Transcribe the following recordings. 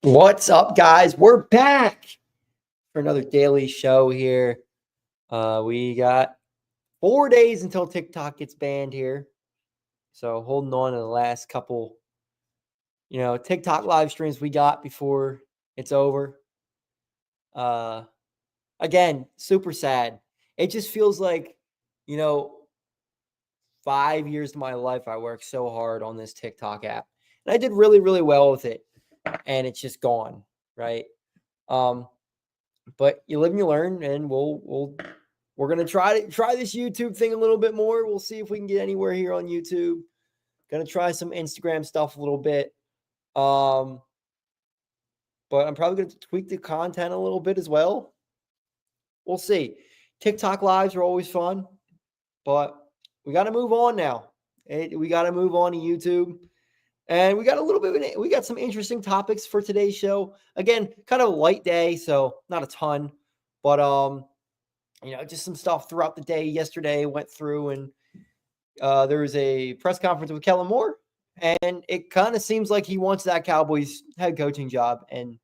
What's up, guys? We're back for another daily show here. We got 4 days until TikTok gets banned here. So holding on to the last couple, TikTok live streams we got before it's over. Uh, Again, super sad. It just feels like, you know, 5 years of my life I worked so hard on this TikTok app. And I did really, really well with it. And it's just gone, right? Um, but you live and you learn, and we're gonna try this YouTube thing a little bit more. We'll see if we can get anywhere here on YouTube. Gonna try some Instagram stuff a little bit. Um, but I'm probably gonna tweak the content a little bit as well. We'll see. TikTok lives are always fun, but we got to move on now. We got to move on to YouTube. And we got a little bit we got some interesting topics for today's show. Again, kind of a light day, so not a ton, but just some stuff throughout the day. Yesterday went through, and there was a press conference with Kellen Moore, and it kind of seems like he wants that Cowboys head coaching job. And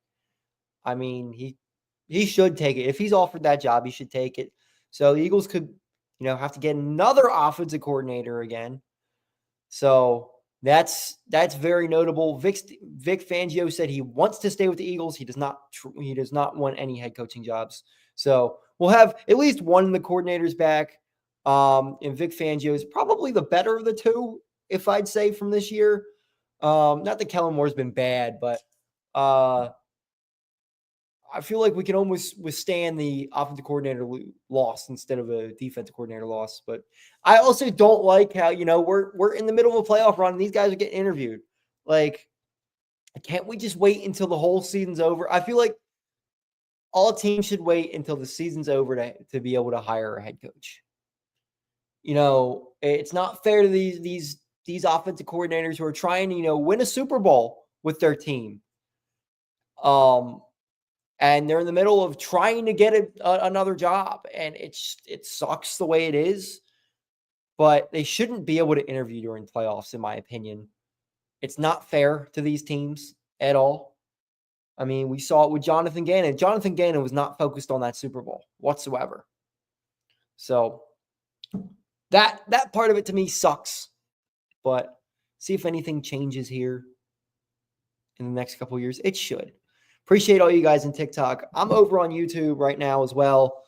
I mean, he should take it. If he's offered that job, he should take it. So the Eagles could, have to get another offensive coordinator again. So that's very notable. Vic Fangio said he wants to stay with the Eagles. He does not want any head coaching jobs. So we'll have at least one of the coordinators back. And Vic Fangio is probably the better of the two, if I'd say, from this year. Not that Kellen Moore's been bad, but I feel like we can almost withstand the offensive coordinator loss instead of a defensive coordinator loss. But I also don't like how, we're in the middle of a playoff run and these guys are getting interviewed. Like, can't we just wait until the whole season's over? I feel like all teams should wait until the season's over to be able to hire a head coach. It's not fair to these offensive coordinators who are trying to, win a Super Bowl with their team. And they're in the middle of trying to get another job, and it sucks the way it is. But they shouldn't be able to interview during playoffs, in my opinion. It's not fair to these teams at all. I mean, we saw it with Jonathan Gannon. Jonathan Gannon was not focused on that Super Bowl whatsoever. So that part of it to me sucks. But see if anything changes here in the next couple of years. It should. Appreciate all you guys in TikTok. I'm over on YouTube right now as well,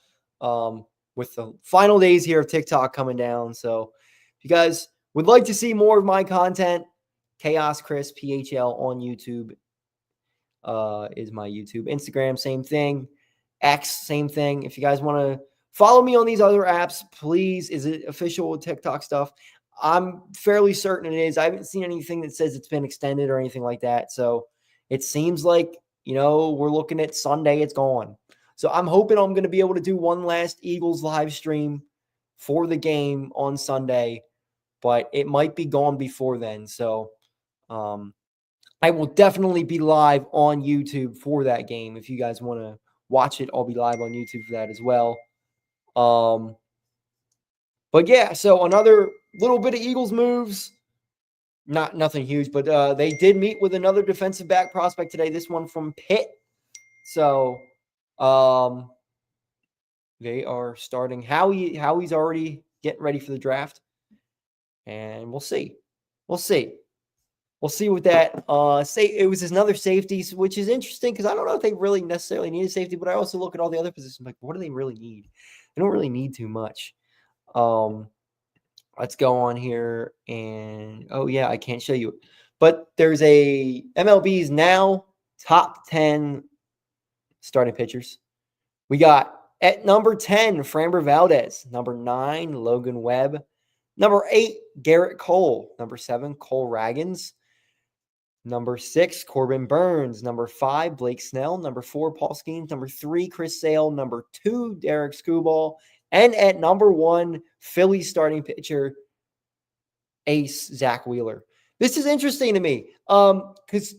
with the final days here of TikTok coming down. So if you guys would like to see more of my content, Chaos Chris PHL on YouTube is my YouTube. Instagram, same thing. X, same thing. If you guys want to follow me on these other apps, please. Is it official TikTok stuff? I'm fairly certain it is. I haven't seen anything that says it's been extended or anything like that. So it seems like, we're looking at Sunday, it's gone. So I'm hoping I'm going to be able to do one last Eagles live stream for the game on Sunday, but it might be gone before then. So I will definitely be live on YouTube for that game. If you guys want to watch it, I'll be live on YouTube for that as well. But yeah, so another little bit of Eagles moves. Nothing huge, but they did meet with another defensive back prospect today. This one from Pitt. So they are starting Howie's already getting ready for the draft. And we'll see. We'll see with that. It was another safety, which is interesting because I don't know if they really necessarily need a safety, but I also look at all the other positions like, what do they really need? They don't really need too much. Let's go on here, and I can't show you, but there's a MLB's now top 10 starting pitchers. We got at number 10, Framber Valdez. Number 9, Logan Webb. Number 8, Garrett Cole. Number 7, Cole Ragans. Number 6, Corbin Burns. Number 5, Blake Snell. Number 4, Paul Skeens. Number 3, Chris Sale. Number 2, Derek Skubal. And at number 1, Phillies starting pitcher, ace Zach Wheeler. This is interesting to me because,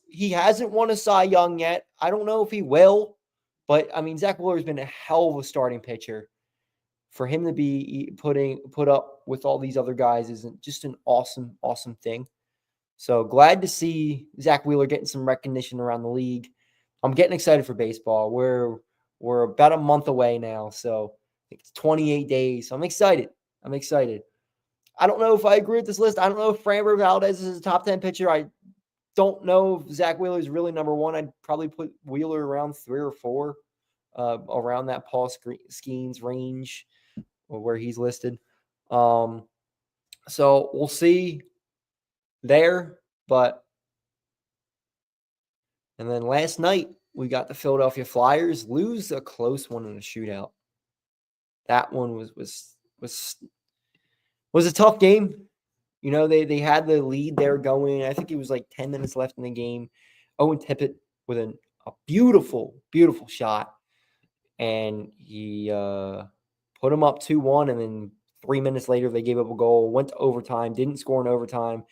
he hasn't won a Cy Young yet. I don't know if he will, but, I mean, Zach Wheeler has been a hell of a starting pitcher. For him to be put up with all these other guys isn't just an awesome, awesome thing. So glad to see Zach Wheeler getting some recognition around the league. I'm getting excited for baseball. We're about a month away now, so it's 28 days. So I'm excited. I don't know if I agree with this list. I don't know if Framber Valdez is a top 10 pitcher. I don't know if Zach Wheeler is really number one. I'd probably put Wheeler around 3 or 4, around that Paul Skeens range where he's listed. So we'll see there. And then last night, we got the Philadelphia Flyers lose a close one in a shootout. That one was a tough game. You know, they had the lead there going. I think it was like 10 minutes left in the game. Owen Tippett with a beautiful, beautiful shot. And he put them up 2-1. And then 3 minutes later, they gave up a goal, went to overtime, didn't score in overtime.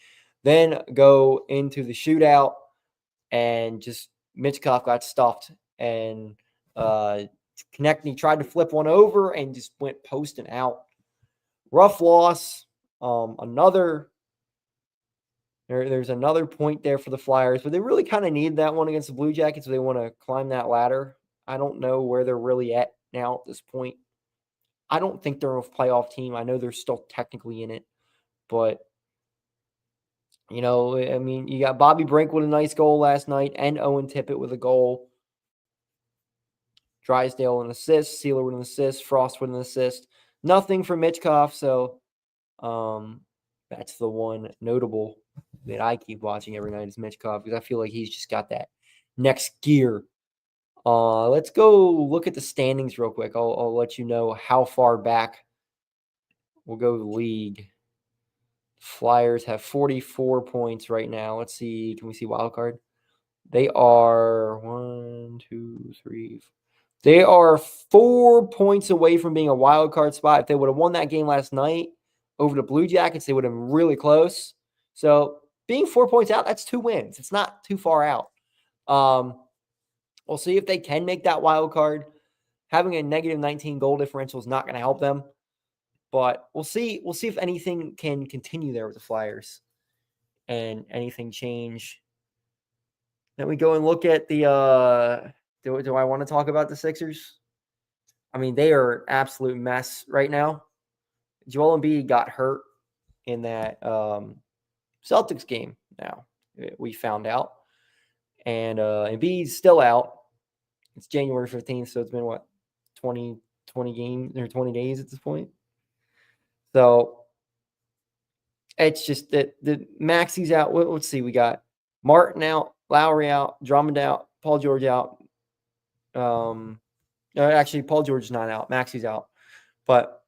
Then go into the shootout, and just Mitchkov got stuffed. And Konechny tried to flip one over and just went posting out. Rough loss. There's another point there for the Flyers, but they really kind of need that one against the Blue Jackets if they want to climb that ladder. I don't know where they're really at now at this point. I don't think they're a playoff team. I know they're still technically in it, but you know, I mean, you got Bobby Brink with a nice goal last night and Owen Tippett with a goal. Drysdale with an assist, Sealer with an assist, Frost with an assist. Nothing for Mitchkov, so that's the one notable that I keep watching every night is Mitchkov because I feel like he's just got that next gear. Let's go look at the standings real quick. I'll let you know how far back we'll go the league. Flyers have 44 points right now. Let's see. Can we see wild card? They are 1, 2, 3. They are 4 points away from being a wild card spot. If they would have won that game last night over the Blue Jackets, they would have been really close. So being 4 points out, that's 2 wins. It's not too far out. We'll see if they can make that wild card. Having a negative 19 goal differential is not going to help them. But we'll see. We'll see if anything can continue there with the Flyers and anything change. Then we go and look at the do I want to talk about the Sixers? I mean, they are an absolute mess right now. Joel Embiid got hurt in that Celtics game now, we found out. And Embiid's still out. It's January 15th, so it's been, 20 games or 20 days at this point? So it's just that the Maxi's out. Let's see. We got Martin out, Lowry out, Drummond out, Paul George out. Actually, Paul George is not out. Maxi's out. But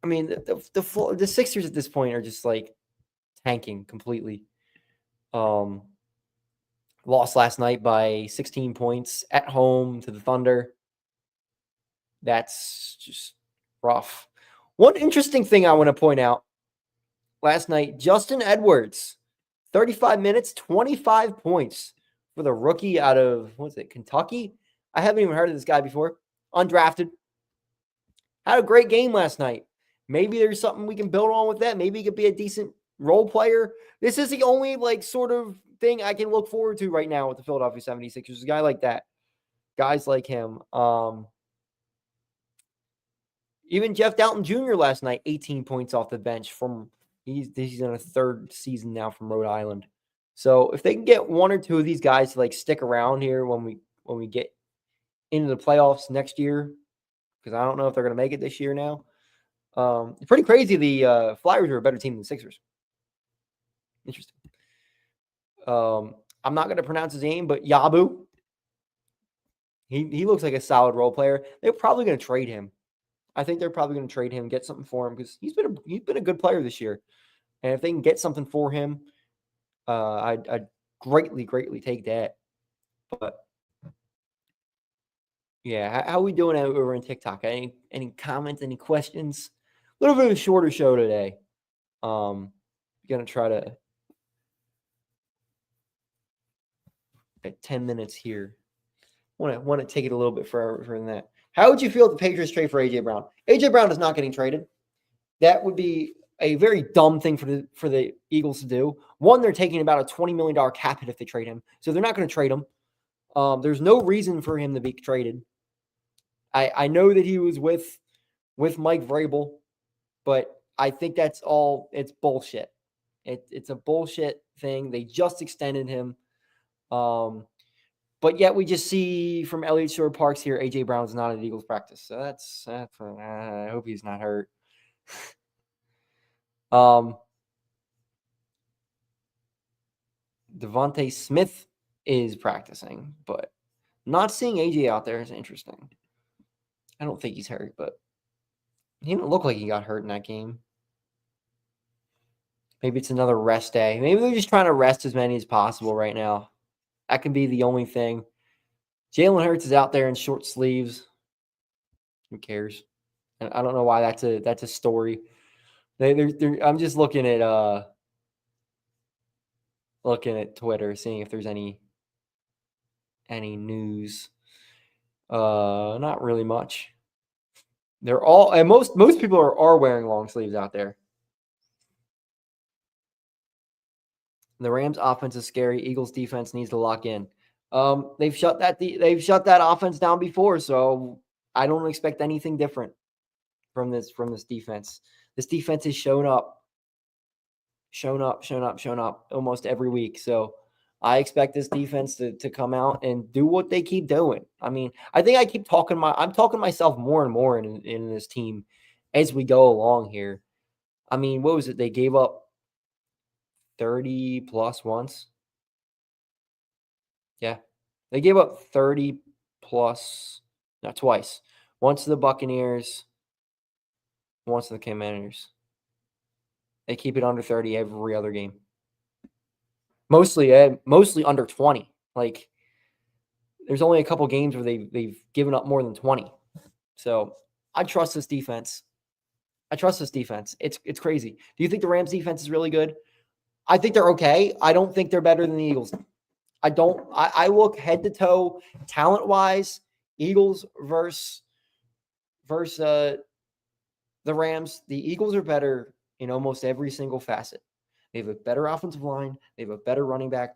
I mean, the Sixers at this point are just like tanking completely. Lost last night by 16 points at home to the Thunder. That's just rough. One interesting thing I want to point out last night, Justin Edwards, 35 minutes, 25 points for the rookie out of, Kentucky? I haven't even heard of this guy before. Undrafted. Had a great game last night. Maybe there's something we can build on with that. Maybe he could be a decent role player. This is the only sort of thing I can look forward to right now with the Philadelphia 76ers. A guy like that. Guys like him. Even Jeff Dalton Jr. last night, 18 points off the bench he's in a third season now from Rhode Island. So if they can get one or two of these guys to stick around here when we get into the playoffs next year, because I don't know if they're going to make it this year now. It's pretty crazy. The Flyers are a better team than the Sixers. Interesting. I'm not going to pronounce his name, but Yabu. He looks like a solid role player. They're probably going to trade him. I think they're probably going to trade him, get something for him because he's been a good player this year. And if they can get something for him, I'd greatly, greatly take that. But yeah, how are we doing over in TikTok? Any comments, any questions? A little bit of a shorter show today. Gonna try to at 10 minutes here. Want to take it a little bit further than that. How would you feel if the Patriots trade for AJ Brown? AJ Brown is not getting traded. That would be a very dumb thing for the Eagles to do. One, they're taking about a $20 million cap hit if they trade him, so they're not going to trade him. There's no reason for him to be traded. I know that he was with Mike Vrabel, but I think it's bullshit. It's a bullshit thing. They just extended him. But yet we just see from Elliott Shore Parks here, A.J. Brown's not at Eagles practice. So that's I hope he's not hurt. Devontae Smith is practicing, but not seeing A.J. out there is interesting. I don't think he's hurt, but he didn't look like he got hurt in that game. Maybe it's another rest day. Maybe they're just trying to rest as many as possible right now. That can be the only thing. Jalen Hurts is out there in short sleeves. Who cares? And I don't know why that's a story. I'm just looking at Twitter, seeing if there's any news. Not really much. They're all, and most people are wearing long sleeves out there. The Rams offense is scary. Eagles defense needs to lock in. They've shut that offense down before, so I don't expect anything different from this defense. This defense has shown up almost every week. So I expect this defense to come out and do what they keep doing. I mean, I think I'm talking myself more and more in this team as we go along here. I mean, what was it? They gave up 30 plus once. Yeah. They gave up 30 plus, not twice. Once to the Buccaneers, once to the Commanders. They keep it under 30 every other game. Mostly under 20. Like, there's only a couple games where they've given up more than 20. So I trust this defense. It's crazy. Do you think the Rams defense is really good? I think they're okay. I don't think they're better than the Eagles. I look head to toe, talent wise, Eagles versus the Rams. The Eagles are better in almost every single facet. They have a better offensive line. They have a better running back.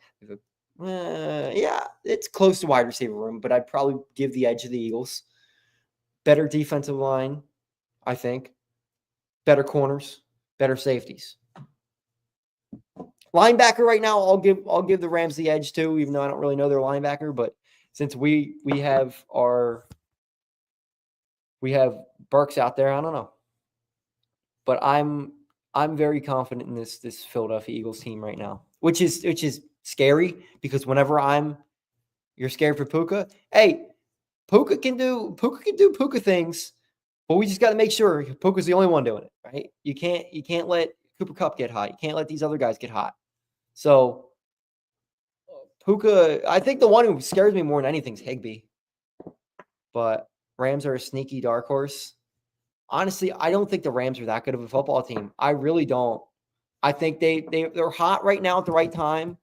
It's close to wide receiver room, but I'd probably give the edge to the Eagles. Better defensive line, I think. Better corners, better safeties. Linebacker right now, I'll give the Rams the edge too, even though I don't really know their linebacker. But since we have Burks out there, I don't know. But I'm very confident in this Philadelphia Eagles team right now, which is scary because whenever you're scared for Puka. Hey, Puka can do Puka things, but we just got to make sure Puka's the only one doing it, right? You can't let Cooper Kupp get hot. You can't let these other guys get hot. So Puka, I think the one who scares me more than anything is Higbee. But Rams are a sneaky dark horse. Honestly, I don't think the Rams are that good of a football team. I really don't. I think they're hot right now at the right time,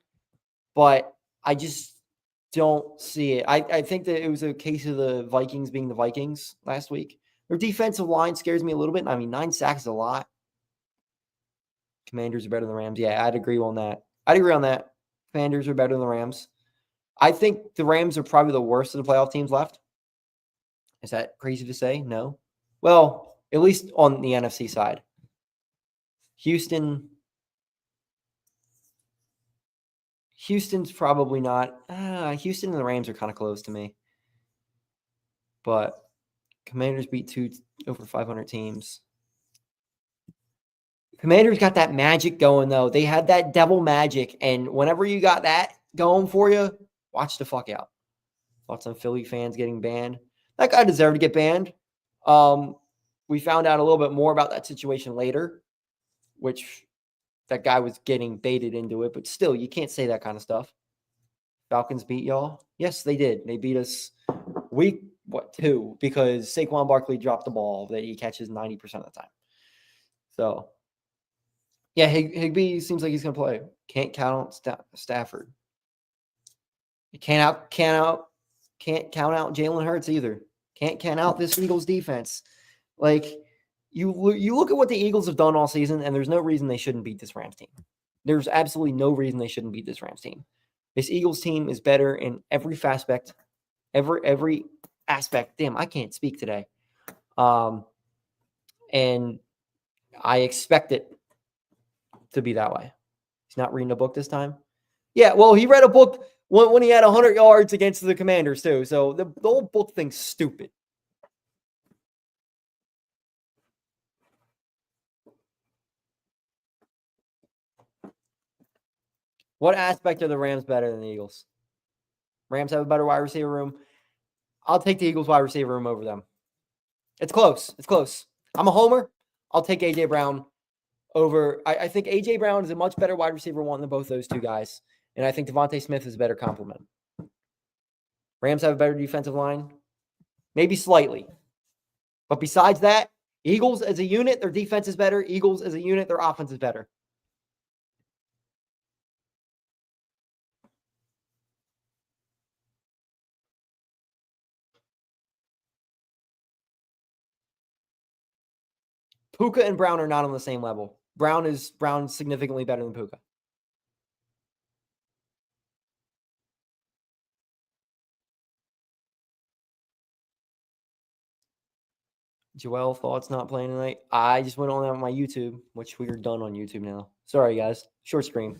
but I just don't see it. I think that it was a case of the Vikings being the Vikings last week. Their defensive line scares me a little bit. I mean, 9 sacks is a lot. Commanders are better than the Rams. Yeah, I'd agree on that. Commanders are better than the Rams. I think the Rams are probably the worst of the playoff teams left. Is that crazy to say? No. Well, at least on the NFC side. Houston's probably not. Houston and the Rams are kind of close to me. But Commanders beat 2 over 500 teams. Commanders got that magic going, though. They had that devil magic. And whenever you got that going for you, watch the fuck out. Thought some Philly fans getting banned. That guy deserved to get banned. We found out a little bit more about that situation later, which that guy was getting baited into it. But still, you can't say that kind of stuff. Falcons beat y'all? Yes, they did. They beat us week 2 because Saquon Barkley dropped the ball that he catches 90% of the time. So, yeah, Higbee seems like he's going to play. Can't count out Stafford. You can't count out Jalen Hurts either. Can't count out this Eagles defense. Like, You look at what the Eagles have done all season, and there's no reason they shouldn't beat this Rams team. There's absolutely no reason they shouldn't beat this Rams team. This Eagles team is better in every aspect. Every aspect. Damn, I can't speak today. And I expect it to be that way. He's not reading a book this time. Yeah, well, he read a book when he had 100 yards against the Commanders too. So the whole book thing's stupid. What aspect of the Rams better than the Eagles? Rams have a better wide receiver room. I'll take the Eagles wide receiver room over them. It's close. It's close. I'm a homer. I'll take A.J. Brown over. I think A.J. Brown is a much better wide receiver one than both those two guys. And I think Devontae Smith is a better complement. Rams have a better defensive line. Maybe slightly. But besides that, Eagles as a unit, their defense is better. Eagles as a unit, their offense is better. Puka and Brown are not on the same level. Brown is significantly better than Puka. Joel thoughts not playing tonight. I just went on my YouTube, which we are done on YouTube now. Sorry, guys. Short stream.